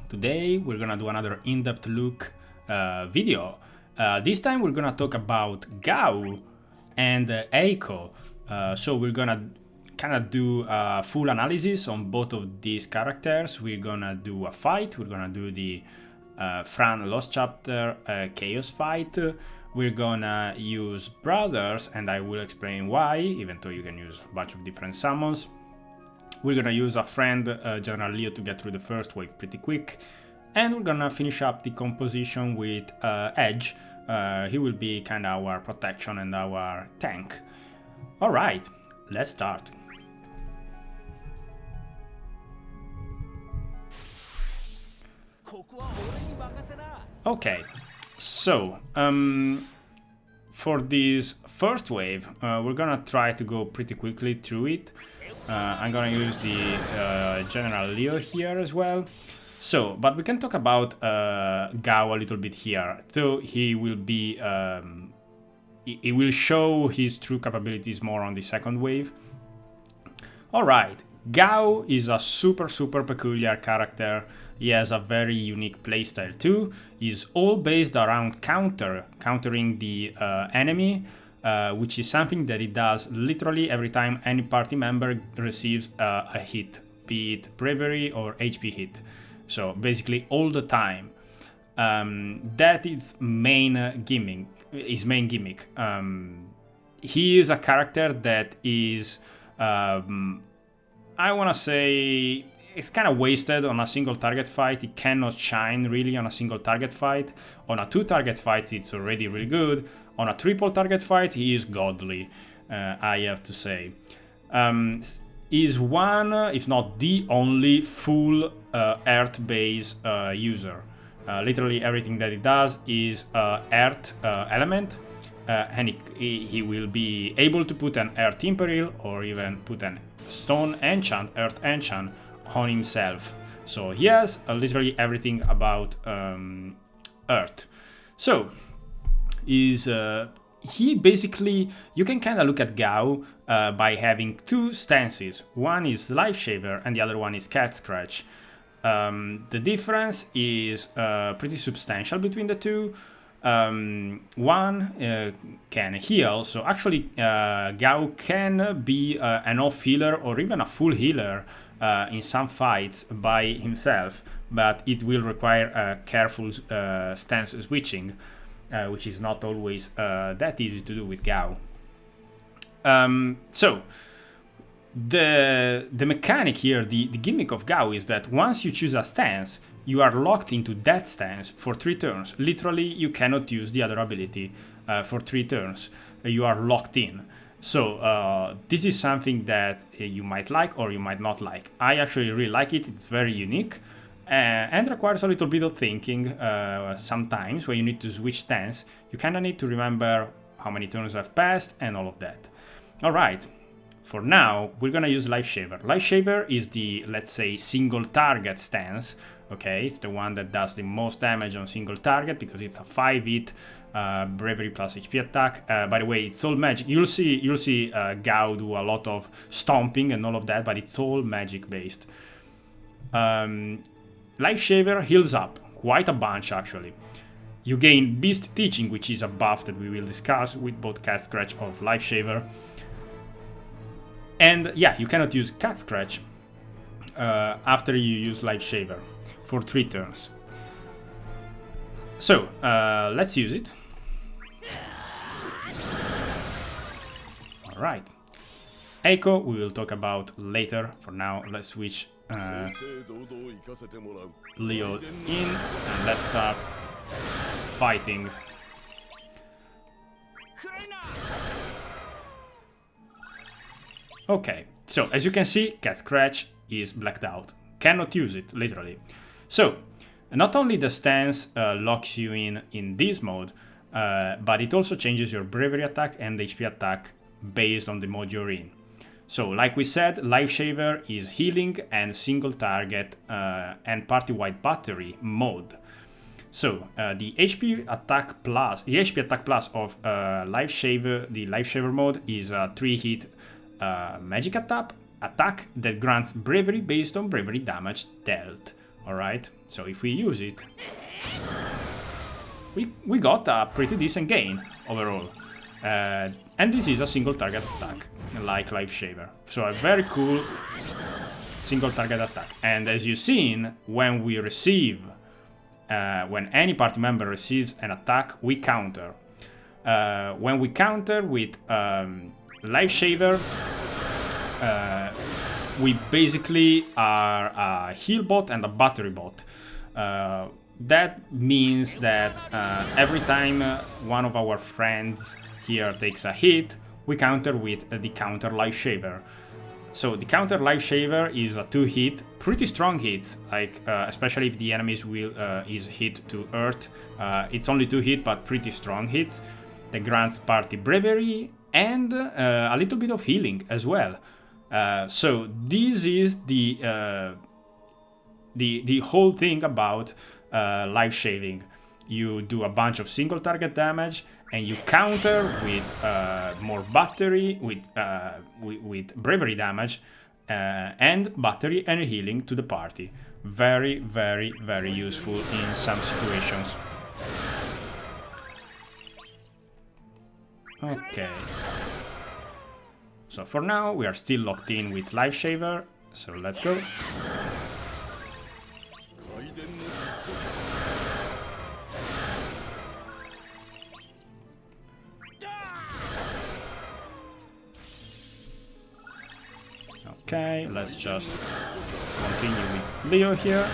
Today we're gonna do another in-depth look video. This time we're gonna talk about Gao and Eiko. So we're gonna kind of do a full analysis on both of these characters. We're gonna do a fight. We're gonna do the Fran Lost Chapter Chaos fight. We're gonna use brothers, and I will explain why, even though you can use a bunch of different summons. We're gonna use a friend, General Leo, to get through the first wave pretty quick. And we're gonna finish up the composition with Edge. He will be kind of our protection and our tank. Alright, let's start. Okay, so for this first wave, we're gonna try to go pretty quickly through it. I'm gonna use the General Leo here as well. So, but we can talk about Gao a little bit here. So he will be, he will show his true capabilities more on the second wave. Alright, Gao is a super peculiar character. He has a very unique playstyle too. He's all based around countering the enemy. Which is something that he does literally every time any party member receives a hit, be it bravery or HP hit. So basically all the time. That is his main gimmick. He is a character that is, I want to say, it's kind of wasted on a single target fight. It cannot shine really on a single target fight. On a 2 target fight, it's already really good. On a triple target fight, he is godly, I have to say. He's one, if not the only, full Earth-based user. Literally everything that he does is Earth element, and he will be able to put an Earth Imperil or even put an Stone Enchant, Earth Enchant on himself. So he has literally everything about Earth. So he basically, you can kind of look at Gao by having 2 stances. One is Life Shaver and the other one is Cat Scratch. The difference is pretty substantial between the two. One can heal, so actually Gao can be an off healer or even a full healer in some fights by himself, but it will require a careful stance switching. Which is not always that easy to do with Gao. So the mechanic here, the gimmick of Gao is that once you choose a stance, you are locked into that stance for 3 turns. Literally, you cannot use the other ability for 3 turns. You are locked in. So this is something that you might like or you might not like. I actually really like it. It's very unique. And requires a little bit of thinking sometimes when you need to switch stance. You kind of need to remember how many turns have passed and all of that. Alright, for now we're gonna use Life Shaver. Life Shaver is the, let's say, single target stance. Okay, it's the one that does the most damage on single target because it's a 5-hit bravery plus HP attack. By the way, it's all magic. You'll see Gao do a lot of stomping and all of that, but it's all magic based. Life Shaver heals up quite a bunch actually. You gain Beast Teaching, which is a buff that we will discuss with both Cat Scratch of Life Shaver. And yeah, you cannot use Cat Scratch after you use Life Shaver for 3 turns. So let's use it. Alright. Eiko we will talk about later. For now, let's switch Leo in and let's start fighting. Okay, so as you can see, Cat Scratch is blacked out. Cannot use it, literally. So, not only the stance locks you in this mode, but it also changes your bravery attack and HP attack based on the mode you're in. So, like we said, Life Shaver is healing and single target and party-wide battery mode. So, the HP attack plus of Life Shaver, the Life Shaver mode is a 3-hit magic attack that grants bravery based on bravery damage dealt. Alright, so if we use it, we got a pretty decent gain overall. And this is a single target attack, like Life Shaver. So a very cool single target attack. And as you've seen, when we receive, when any party member receives an attack, we counter. When we counter with Life Shaver, we basically are a heal bot and a battery bot. That means that every time one of our friends here takes a hit, we counter with the counter Life Shaver. So the counter Life Shaver is a 2-hit, pretty strong hits, like especially if the enemy's will is hit to earth. It's only 2 hit, but pretty strong hits. That grants party bravery and a little bit of healing as well. So this is the whole thing about life shaving. You do a bunch of single target damage and you counter with more battery, with bravery damage and battery and healing to the party. Very, very, very useful in some situations. Okay. So for now we are still locked in with Life Shaver, so let's go. Okay, let's just continue with Leo here.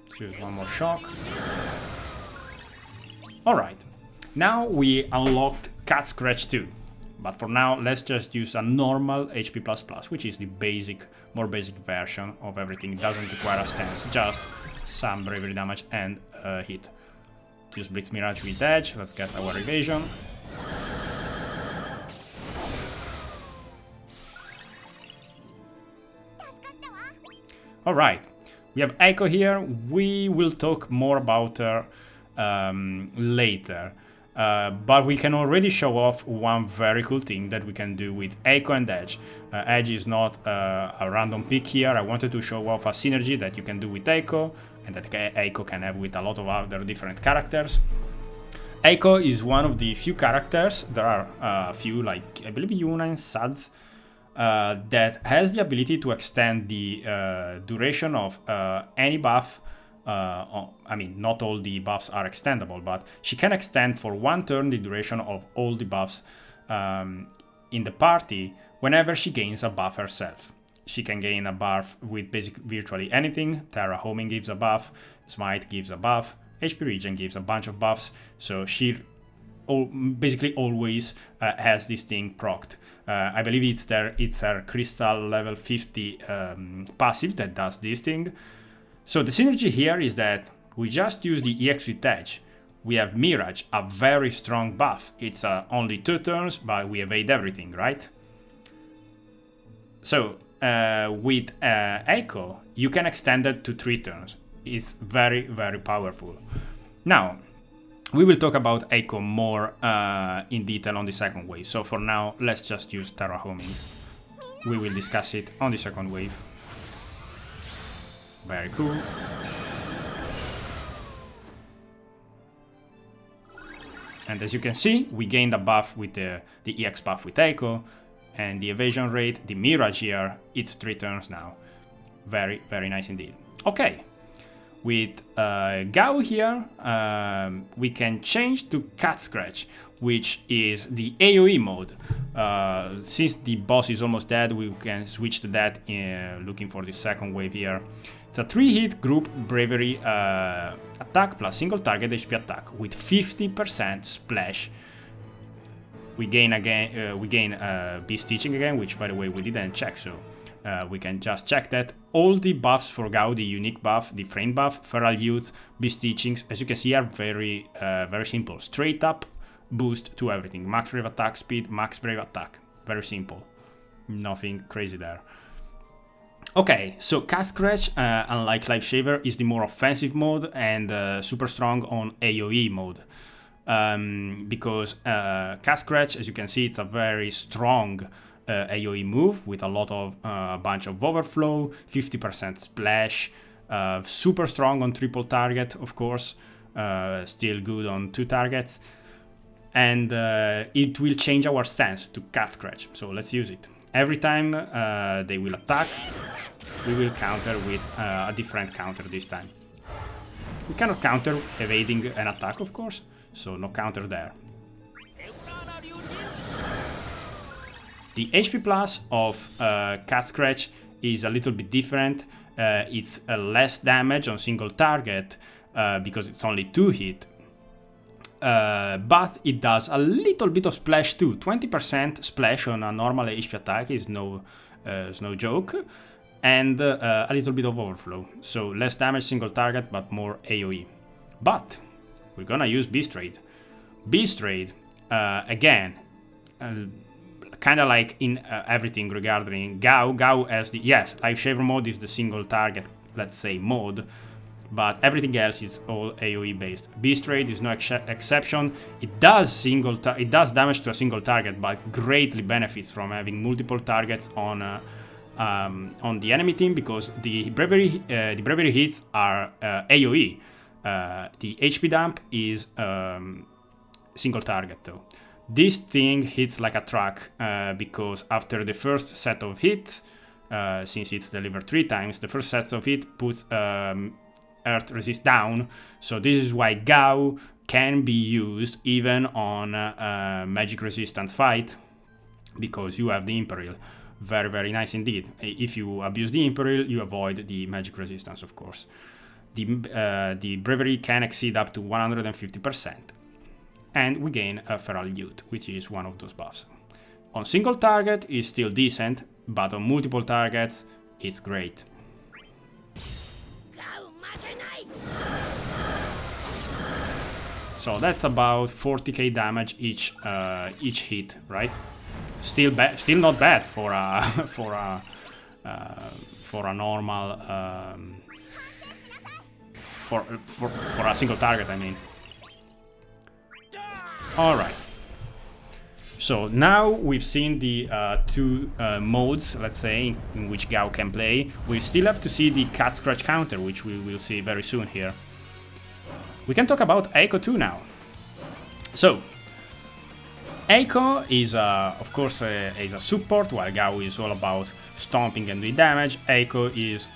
Let's use one more shock. Alright, now we unlocked Cat Scratch 2. But for now, let's just use a normal HP++, which is the basic, more basic version of everything. It doesn't require a stance, just some bravery damage and hit. Use Blitz Mirage with Edge, let's get our evasion. Alright, we have Eiko here. We will talk more about her later. But we can already show off one very cool thing that we can do with Eiko and Edge. Edge is not a random pick here. I wanted to show off a synergy that you can do with Eiko and that Eiko can have with a lot of other different characters. Eiko is one of the few characters, there are a few, like I believe Yuna and Sads, that has the ability to extend the duration of any buff. I mean, not all the buffs are extendable, but she can extend for 1 turn the duration of all the buffs in the party whenever she gains a buff herself. She can gain a buff with virtually anything. Terra Homing gives a buff, Smite gives a buff, HP Regen gives a bunch of buffs, so she basically always has this thing procced. I believe it's her Crystal level 50 passive that does this thing. So the synergy here is that we just use the EX with Edge. We have Mirage, a very strong buff. It's only 2 turns, but we evade everything, right? So with Eiko, you can extend it to 3 turns. It's very, very powerful. Now, we will talk about Eiko more in detail on the second wave. So for now, let's just use Terra Homing. We will discuss it on the second wave. Very cool. And as you can see, we gained a buff with the EX buff with Eiko, and the evasion rate, the Mirage here, it's 3 turns now. Very, very nice indeed. Okay, with Gao here, we can change to Cat Scratch, which is the AoE mode. Since the boss is almost dead, we can switch to that looking for the second wave here. It's a 3-hit group bravery attack plus single target HP attack with 50% splash. We gain Beast Teaching again, which by the way we didn't check, so we can just check that. All the buffs for Gao, the unique buff, the frame buff, Feral Youth, Beast Teachings, as you can see, are very simple. Straight up boost to everything. Max brave attack speed, max brave attack. Very simple. Nothing crazy there. Okay, so Cat Scratch, unlike Life Shaver, is the more offensive mode and super strong on AoE mode. Because Cat Scratch, as you can see, it's a very strong AoE move with a lot of bunch of overflow, 50% splash, super strong on triple target, of course, still good on 2 targets, and it will change our stance to cat scratch. So let's use it. Every time they will attack, we will counter with a different counter this time. We cannot counter evading an attack, of course, so no counter there. The HP plus of cat scratch is a little bit different. It's less damage on single target because it's only 2 hit. But it does a little bit of splash too. 20% splash on a normal HP attack is no joke. And a little bit of overflow. So less damage single target, but more AoE. But we're gonna use Beast Raid. Beast Raid, again, kind of like in everything regarding Gao. Gao as the, yes, Life Shaver mode is the single target, let's say, mode. But everything else is all AoE based. Beast Raid is no exception. It does damage to a single target, but greatly benefits from having multiple targets on the enemy team, because the bravery hits are AoE. The HP dump is single target though. This thing hits like a truck because after the first set of hits, since it's delivered 3 times, the first set of hit puts Earth resist down. So this is why Gao can be used even on magic resistance fight, because you have the Imperial. Very, very nice indeed. If you abuse the Imperial, you avoid the magic resistance, of course. The bravery can exceed up to 150%. And we gain a feral youth, which is one of those buffs. On single target is still decent, but on multiple targets it's great. So that's about 40k damage each hit, right? Still not bad for a for a normal for a single target, I mean. All right. So now we've seen the 2 modes, let's say, in which Gao can play. We still have to see the cat scratch counter, which we will see very soon here. We can talk about Eiko too now. So Eiko is, of course, is a support, while Gao is all about stomping and doing damage. Eiko is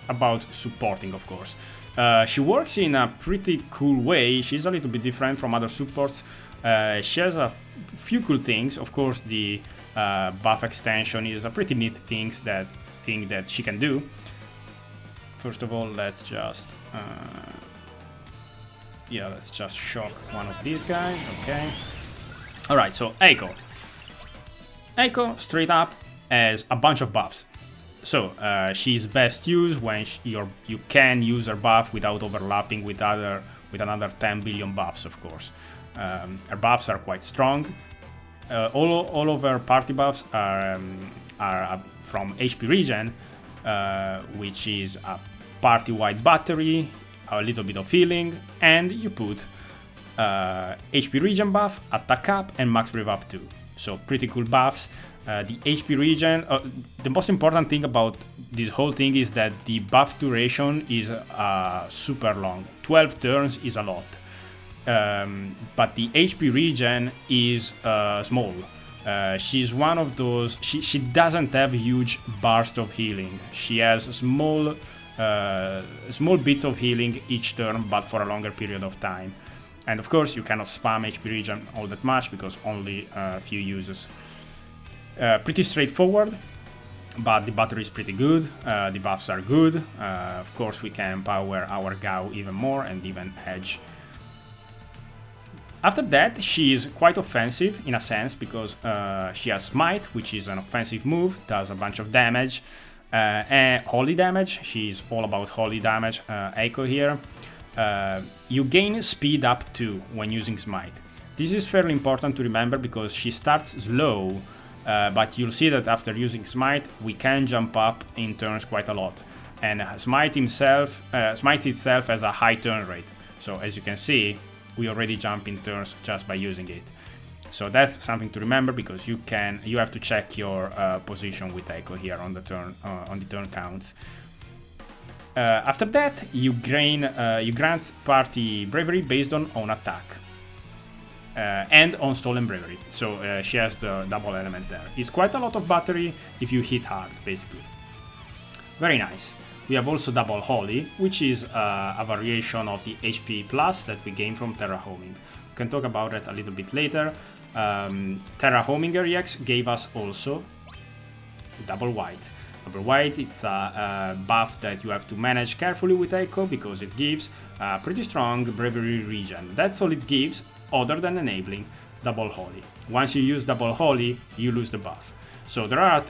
about supporting, of course. She works in a pretty cool way. She's a little bit different from other supports. She has a few cool things. Of course, the buff extension is a pretty neat thing that she can do. First of all, let's just shock one of these guys. Okay. All right. So Eiko Eiko, straight up, has a bunch of buffs. So she's best used when you can use her buff without overlapping with another 10 billion buffs, of course. Her buffs are quite strong. All of her party buffs are from HP regen, which is a party-wide battery, a little bit of healing, and you put HP regen buff, attack up, and max brev up 2. So pretty cool buffs. The HP regen, the most important thing about this whole thing is that the buff duration is super long. 12 turns is a lot. But the HP regen is small. She's one of those, she doesn't have huge bursts of healing. She has small bits of healing each turn, but for a longer period of time. And of course you cannot spam HP regen all that much because only a few uses. Pretty straightforward, but the battery is pretty good, the buffs are good. Of course we can empower our Gao even more and even edge. After that, she is quite offensive in a sense because she has Smite, which is an offensive move, does a bunch of damage, and holy damage. She's all about holy damage, Eiko here. You gain speed up 2 when using Smite. This is fairly important to remember because she starts slow, but you'll see that after using Smite, we can jump up in turns quite a lot. And Smite itself has a high turn rate. So as you can see, we already jump in turns just by using it. So that's something to remember, because you have to check your position with Eiko here on the turn counts. After that, you grant party bravery based on own attack and on stolen bravery. So she has the double element there. It's quite a lot of battery if you hit hard, basically. Very nice. We have also double holy, which is a variation of the HP plus that we gain from terra homing. We can talk about it a little bit later. Terra homing EX gave us also double white. Double white, it's a buff that you have to manage carefully with Eiko, because it gives a pretty strong bravery regen. That's all it gives, other than enabling double holy. Once you use double holy, you lose the buff. So there are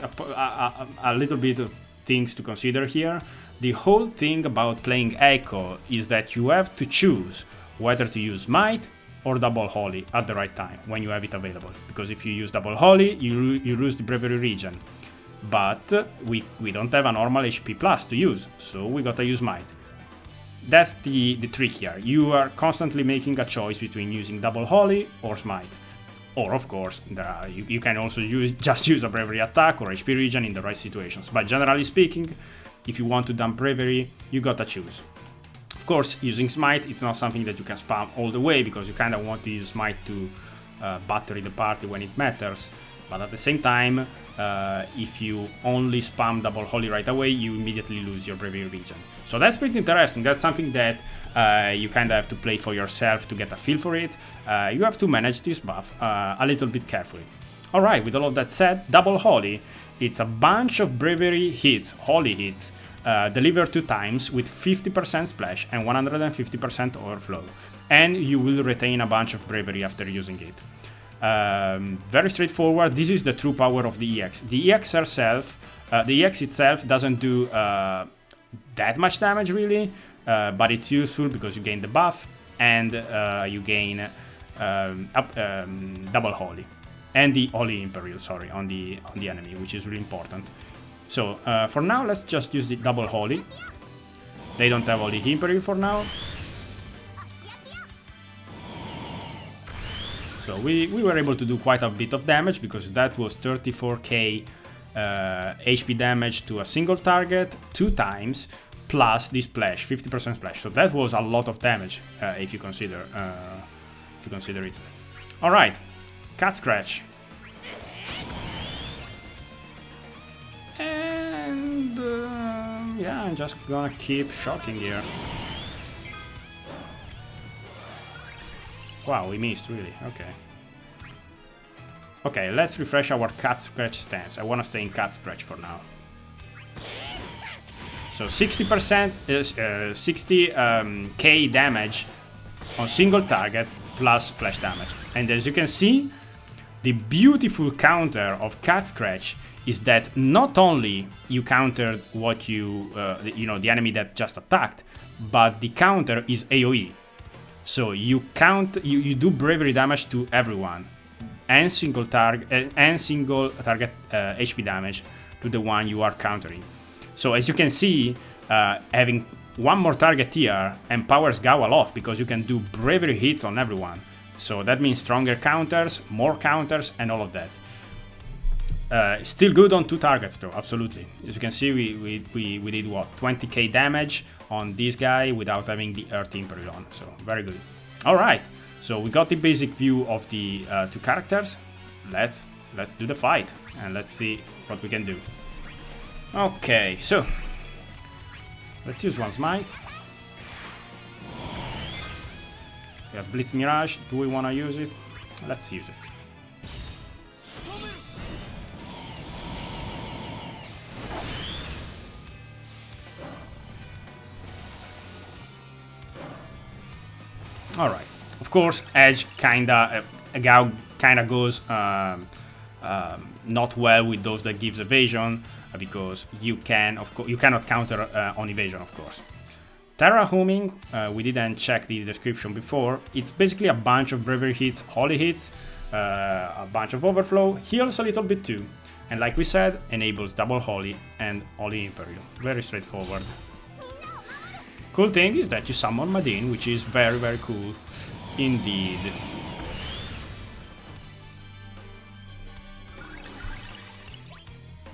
a little bit of things to consider here. The whole thing about playing Eiko is that you have to choose whether to use might or double holy at the right time when you have it available, because if you use double holy, you lose the bravery regen. But we don't have a normal HP plus to use, so we gotta use might. That's the trick here. You are constantly making a choice between using double holy or smite. Or of course, you can also just use a bravery attack or HP regen in the right situations. But generally speaking, if you want to dump bravery, you gotta choose. Of course, using smite, it's not something that you can spam all the way, because you kind of want to use smite to battery the party when it matters. But at the same time, if you only spam double holy right away, you immediately lose your bravery regen. So that's pretty interesting. That's something that you kind of have to play for yourself to get a feel for it. You have to manage this buff a little bit carefully. Alright, with all of that said, double holy, it's a bunch of bravery hits, holy hits, delivered 2 times with 50% splash and 150% overflow. And you will retain a bunch of bravery after using it. Very straightforward. This is the true power of the EX. The EX itself doesn't do that much damage really, but it's useful because you gain the buff and you gain double holy and the holy imperial, sorry, on the enemy, which is really important. So for now, let's just use the double holy. They don't have holy imperial for now. So we were able to do quite a bit of damage, because that was 34k HP damage to a single target 2 times, plus the splash, 50% splash. So that was a lot of damage if you consider it. All right, cat scratch. And yeah, I'm just gonna keep shocking here. Wow, we missed, really. Okay. Okay, let's refresh our cat scratch stance. I want to stay in cat scratch for now. So 60%, 60k damage on single target plus splash damage. And as you can see, the beautiful counter of cat scratch is that not only you countered what the enemy that just attacked, but the counter is AoE. So you do bravery damage to everyone, and single target HP damage to the one you are countering. So as you can see, having one more target here empowers Gao a lot, because you can do bravery hits on everyone. So that means stronger counters, more counters, and all of that. Still good on 2 targets though, absolutely. As you can see, we did what, 20k damage on this guy without having the Earth Imperial on, so very good. Alright, so we got the basic view of the 2 characters. Let's do the fight, and let's see what we can do. Okay, so let's use one smite. We have Blitz Mirage. Do we want to use it? Let's use it. Alright, of course, Edge Gao kinda goes not well with those that gives evasion, because you cannot counter on evasion, of course. Terra homing, we didn't check the description before. It's basically a bunch of bravery hits, holy hits, a bunch of overflow, heals a little bit too, and like we said, enables double holy and holy imperial. Very straightforward. Cool thing is that you summon Madin, which is very, very cool indeed.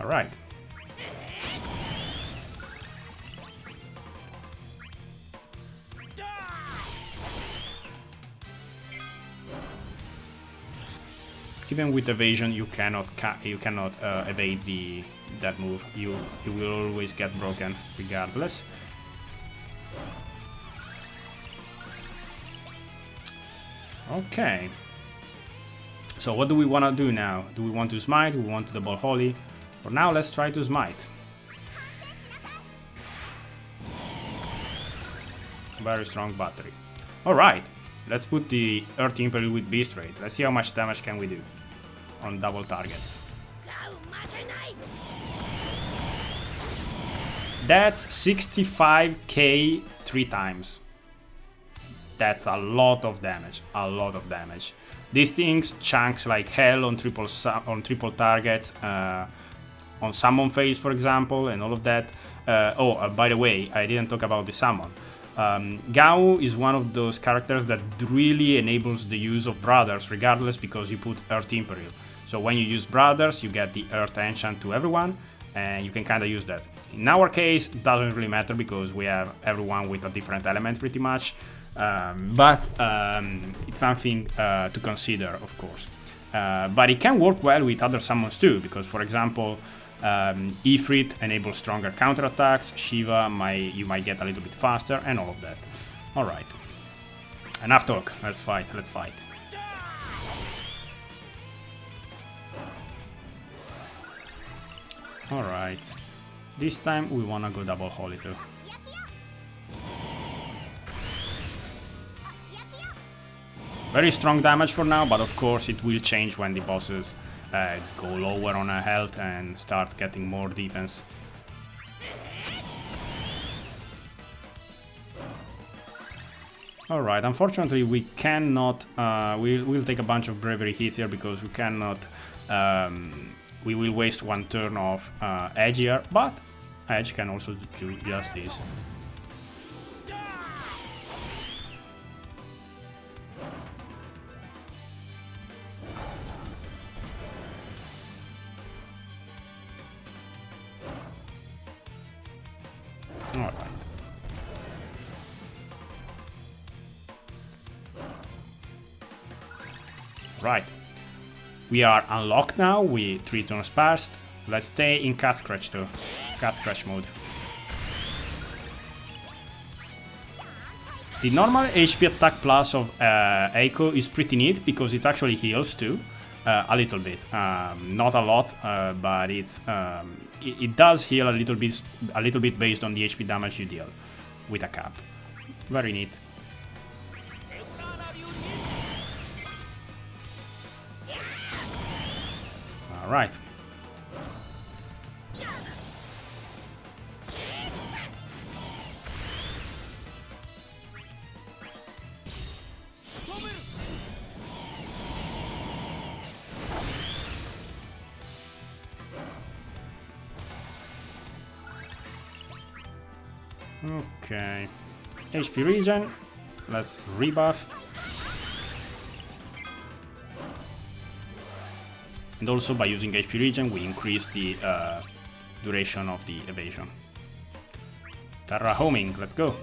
Alright. Even with evasion, you cannot evade that move. You will always get broken regardless. Okay. So what do we want to do now? Do we want to smite? Do we want to double holy? For now, let's try to smite. Very strong battery. Alright, let's put the Earth Imperial with Beast Raid. Let's see how much damage can we do on double targets. That's 65k 3 times. That's a lot of damage, a lot of damage. These things chunks like hell on triple targets, on summon phase, for example, and all of that. By the way, I didn't talk about the summon. Gao is one of those characters that really enables the use of Brothers, regardless, because you put Earth Imperial. So when you use Brothers, you get the Earth Enchant to everyone, and you can kind of use that. In our case, it doesn't really matter because we have everyone with a different element pretty much. But it's something to consider, of course. But it can work well with other summons too, because, for example, Ifrit enables stronger counterattacks, Shiva you might get a little bit faster, and all of that. Alright. Enough talk, let's fight, let's fight. Alright. This time we wanna go double holy too. Very strong damage for now, but of course it will change when the bosses go lower on health and start getting more defense. Alright, unfortunately we cannot, we'll take a bunch of bravery hits here because we cannot, we will waste one turn of Edge here, but Edge can also do just this. Alright. Right. We are unlocked now with 3 turns passed. Let's stay in Cat Scratch too. Cat Scratch mode. The normal HP attack plus of Eiko is pretty neat because it actually heals too. A little bit. Not a lot, but it does heal a little bit based on the HP damage you deal with a cap. Very neat. Alright. Okay. HP regen. Let's rebuff. And also by using HP regen we increase the duration of the evasion. Terra homing, let's go.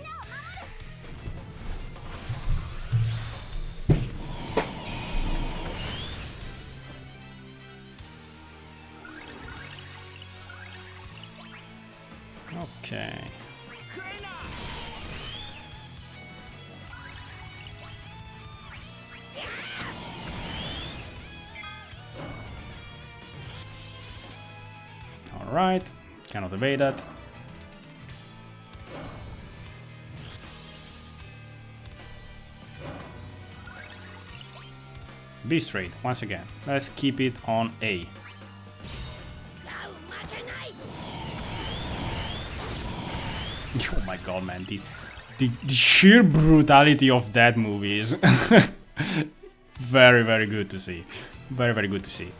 Okay. Alright, cannot evade that. Beast Raid, once again. Let's keep it on A. Oh my god, man, the sheer brutality of that movie is very, very good to see. Very, very good to see.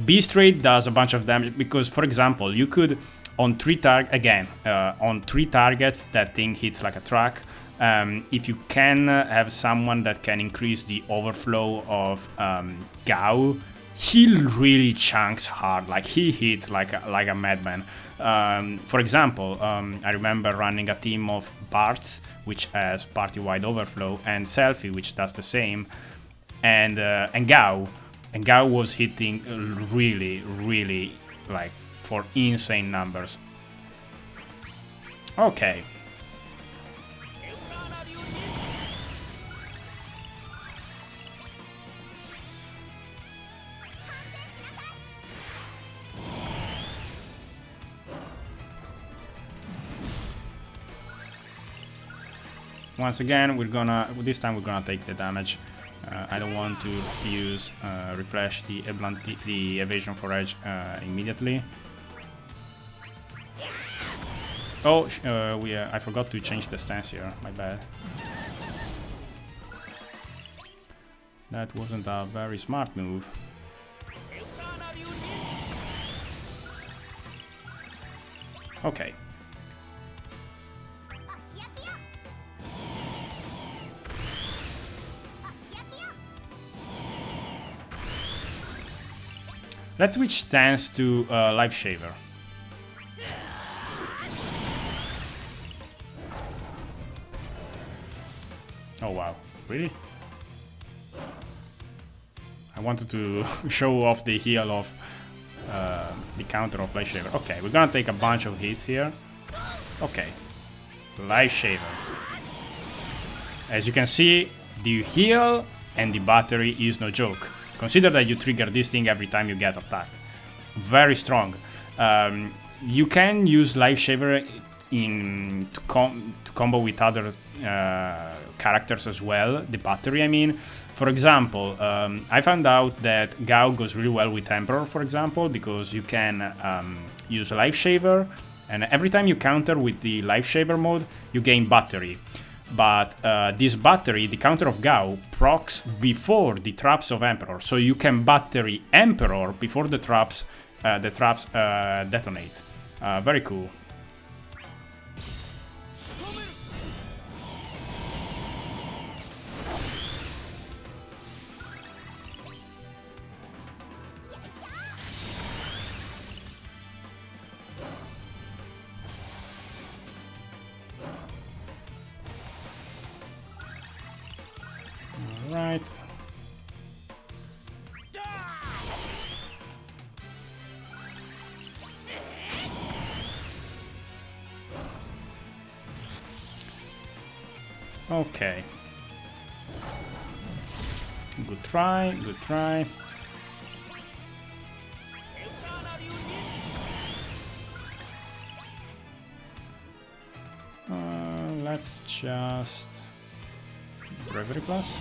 Beast Raid does a bunch of damage because, for example, you could on 3 targets that thing hits like a truck. If you can have someone that can increase the overflow of Gao, he really chunks hard, like he hits like a madman. For example, I remember running a team of Barts, which has party-wide overflow, and Selfie, which does the same, and Gao. And Gao was hitting really, like, for insane numbers. Okay. Once again, this time we're gonna take the damage. I don't want to use refresh the evasion for edge immediately. Oh, I forgot to change the stance here. My bad. That wasn't a very smart move. Okay. Let's switch stance to Life Shaver. Oh wow, really? I wanted to show off the heal of the counter of Life Shaver. Okay, we're gonna take a bunch of hits here. Okay, Life Shaver. As you can see, the heal and the battery is no joke. Consider that you trigger this thing every time you get attacked. Very strong. You can use Life Shaver to combo with other characters as well. The battery, I mean. For example, I found out that Gao goes really well with Emperor, for example, because you can use Life Shaver, and every time you counter with the Life Shaver mode, you gain battery. But this battery, the counter of Gao, procs before the traps of Emperor, so you can battery Emperor before the traps detonate. Very cool. Right. Okay. Good try, good try. Let's just Bravery Plus.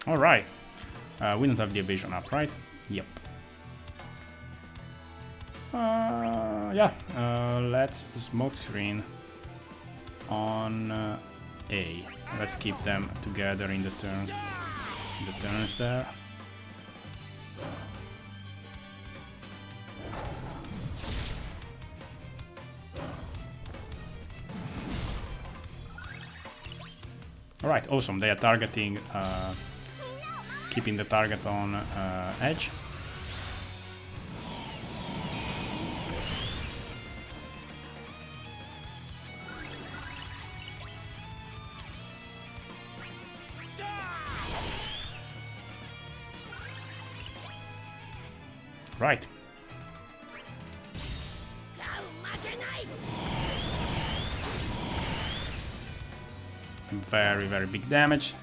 Alright, we don't have the evasion up, right? Yep. Yeah, let's smoke screen on A. Let's keep them together in the turns there. Alright, awesome. They are targeting keeping the target on edge. Right. Very, very big damage.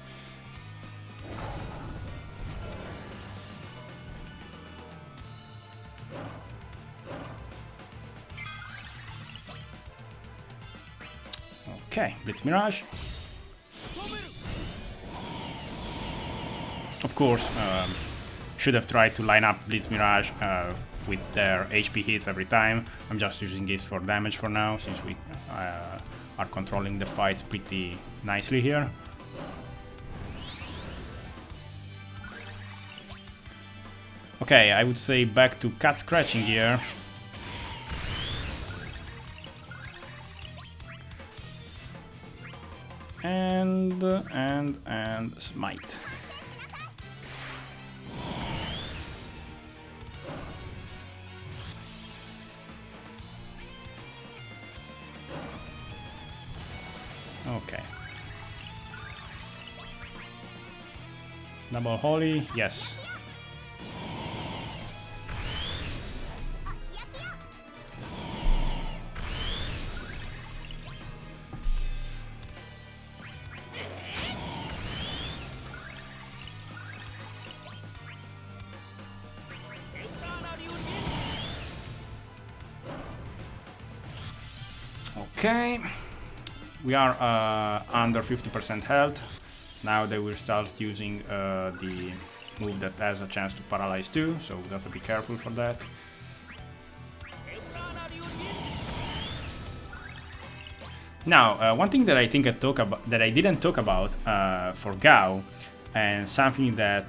Okay, Blitz Mirage. Of course, should have tried to line up Blitz Mirage with their HP hits every time. I'm just using this for damage for now, since are controlling the fights pretty nicely here. Okay, I would say back to cat scratching here. And smite. Okay. Double holy, yes. Okay, we are under 50% health. Now they will start using the move that has a chance to paralyze too, so we got to be careful for that. Now, one thing that I think I didn't talk about for Gao, and something that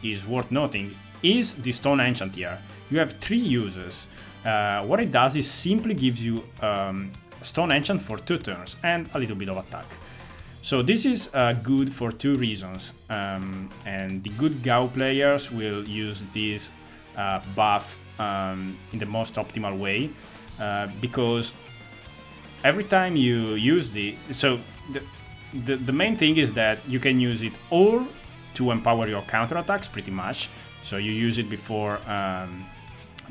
is worth noting, is the Stone Enchant here. You have 3 uses. What it does is simply gives you Stone Enchant for 2 turns and a little bit of attack. So this is good for 2 reasons, and the good Gao players will use this buff in the most optimal way, because every time you use the main thing is that you can use it or to empower your counterattacks pretty much. So you use it before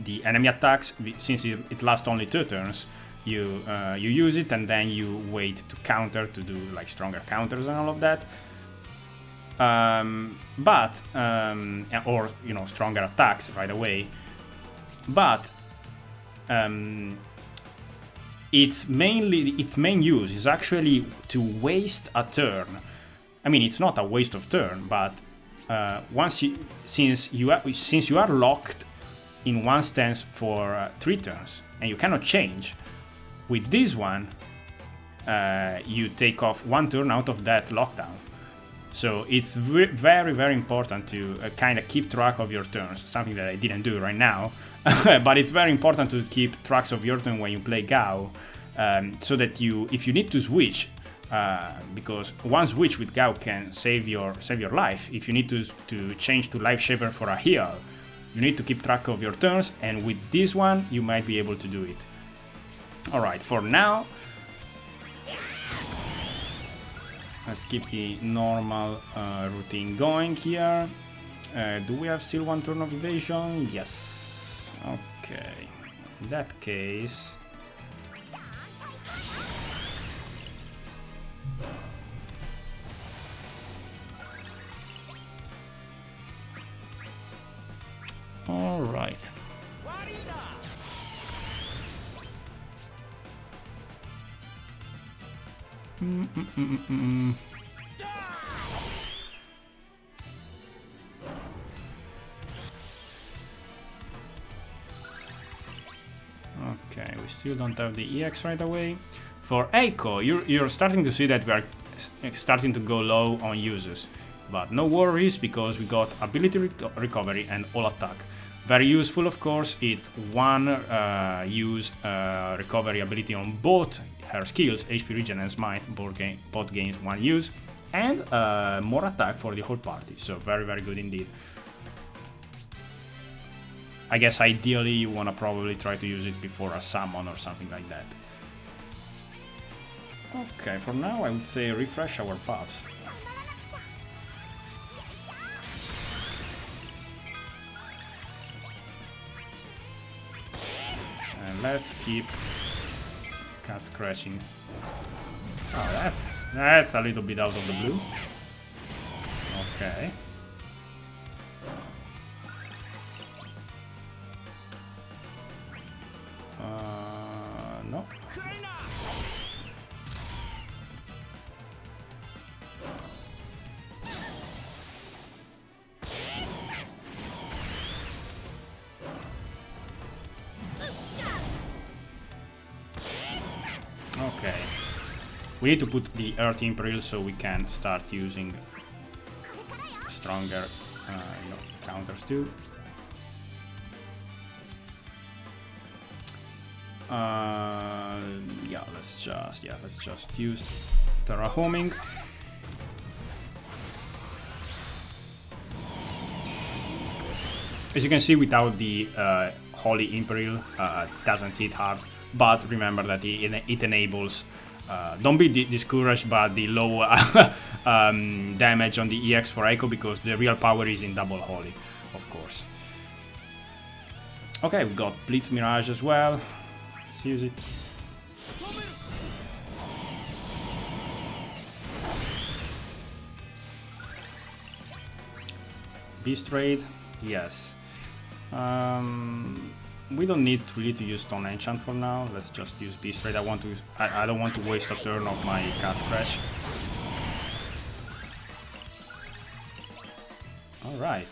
the enemy attacks, since it lasts only 2 turns. You use it and then you wait to counter, to do like stronger counters and all of that. Or you know, stronger attacks right away. But its main use is actually to waste a turn. I mean, it's not a waste of turn, but since you are locked in one stance for 3 turns and you cannot change, with this one you take off 1 turn out of that lockdown. So it's very, very important to kind of keep track of your turns, something that I didn't do right now. But it's very important to keep tracks of your turn when you play Gao, so that if you need to switch, because one switch with Gao can save your life. If you need to change to Life Shaver for a heal, you need to keep track of your turns, and with this one you might be able to do it. Alright, for now, let's keep the normal routine going here. Do we have still 1 turn of evasion? Yes. Okay. In that case... Alright. Okay, we still don't have the EX right away. For Eiko, you're starting to see that we are starting to go low on uses. But no worries, because we got ability recovery and all attack. Very useful, of course. It's 1 use recovery ability on both her skills, HP Regen and Smite, both gains 1 use, and more attack for the whole party. So very, very good indeed. I guess ideally you want to probably try to use it before a summon or something like that. Okay, for now I would say refresh our buffs. And let's keep cat scratching. Oh, that's a little bit out of the blue. Okay. No. We need to put the Earth Imperial so we can start using stronger counters too. Yeah, let's just use terraforming. As you can see, without the Holy Imperial, doesn't hit hard, but remember that it enables. Don't be discouraged by the low damage on the EX for Eiko, because the real power is in double Holy, of course. Okay, we got Blitz Mirage as well. Let's use it. Beast Raid, yes. We don't need really to use Stone Enchant for now. Let's just use Beast Raid. I don't want to waste a turn of my Cast Crash. All right.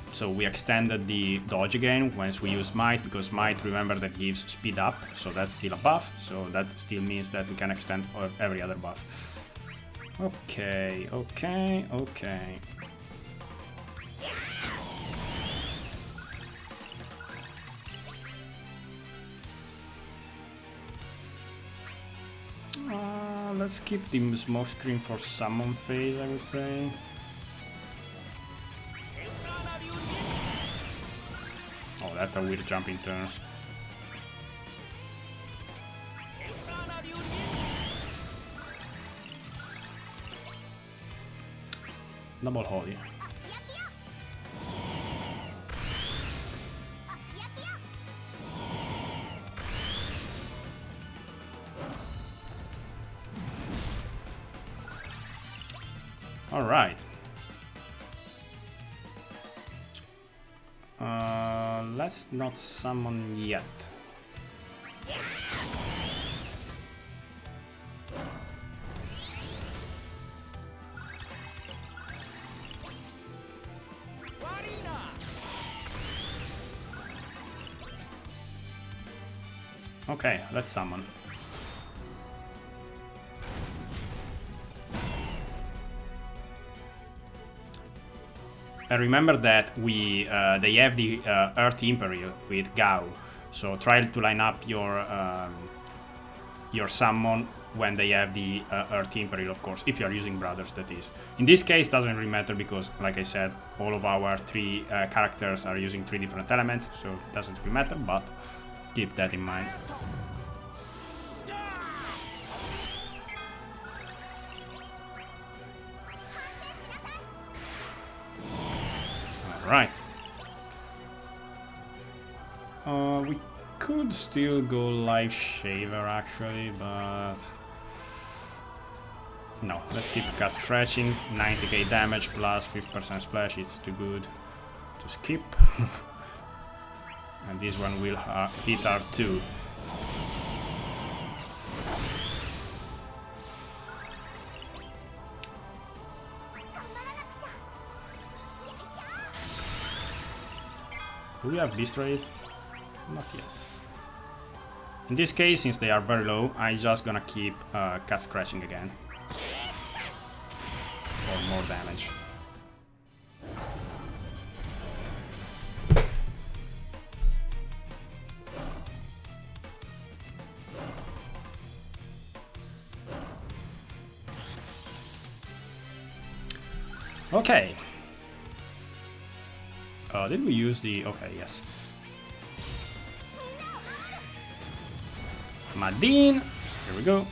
So we extended the dodge again once we use Might, because Might, remember, that gives speed up, so that's still a buff, so that still means that we can extend every other buff. Okay. Let's keep the smoke screen for summon phase, I would say. Oh, that's a weird jump in turns. Double Holy. All right. Let's not summon yet. Okay, let's summon. And remember that they have the Earth Imperial with Gao, so try to line up your summon when they have the Earth Imperial, of course, if you are using Brothers, that is. In this case, doesn't really matter because, like I said, all of our three characters are using 3 different elements, so it doesn't really matter, but keep that in mind. Right. We could still go Life Shaver actually, but no, let's keep Cast Scratching. 90k damage plus 50% splash, it's too good to skip. And this one will hit R2. Do we have Beast Raid? Not yet. In this case, since they are very low, I'm just gonna keep Cast Scratching again for more damage. Okay. Did we use the... Okay, yes. Madine! Here we go.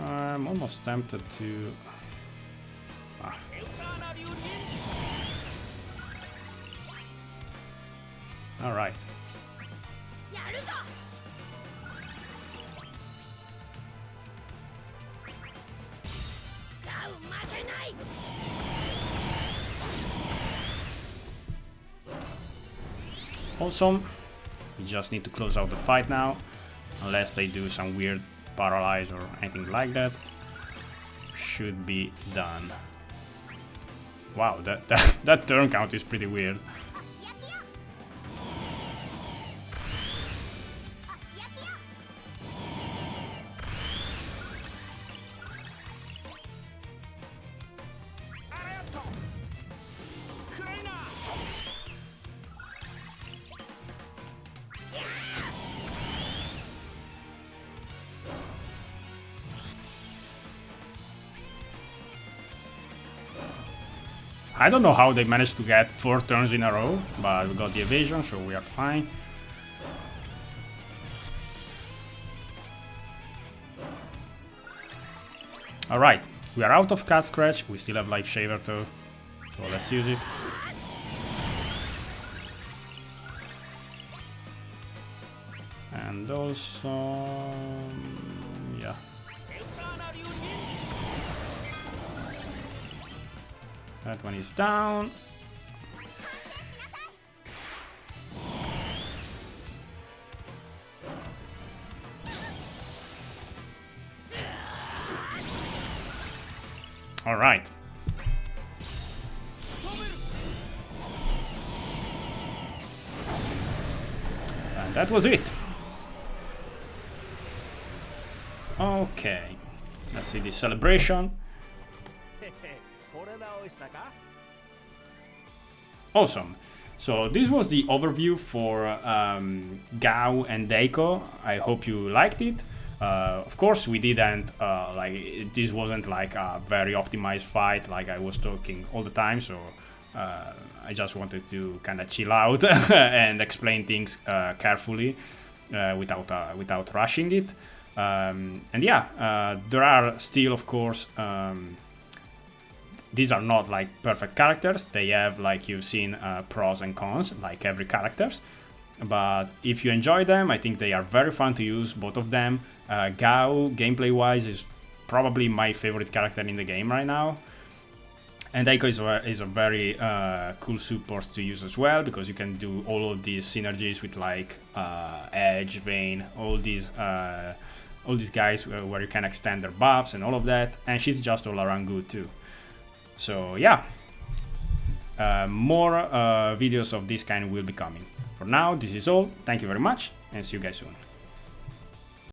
I'm almost tempted to... Ah. Alright. Awesome. We just need to close out the fight now, unless they do some weird paralyze or anything like that. Should be done. Wow, that turn count is pretty weird. I don't know how they managed to get 4 turns in a row, but we got the evasion, so we are fine. Alright, we are out of Cat Scratch, we still have Life Shaver though, so let's use it. And also... yeah. That one is down. All right. And that was it. Okay. Let's see the celebration. Awesome. So this was the overview for Gao and Eiko. I hope you liked it. Of course, we didn't this wasn't like a very optimized fight like I was talking all the time. So I just wanted to kind of chill out and explain things carefully without rushing it. And yeah, there are still, of course. These are not like perfect characters. They have, like you've seen, pros and cons, like every characters. But if you enjoy them, I think they are very fun to use, both of them. Gao, gameplay-wise, is probably my favorite character in the game right now. And Eiko is a very cool support to use as well, because you can do all of these synergies with like Edge, Vayne, all these guys where you can extend their buffs and all of that. And she's just all around good too. So yeah, more videos of this kind will be coming. For now, this is all. Thank you very much, and see you guys soon.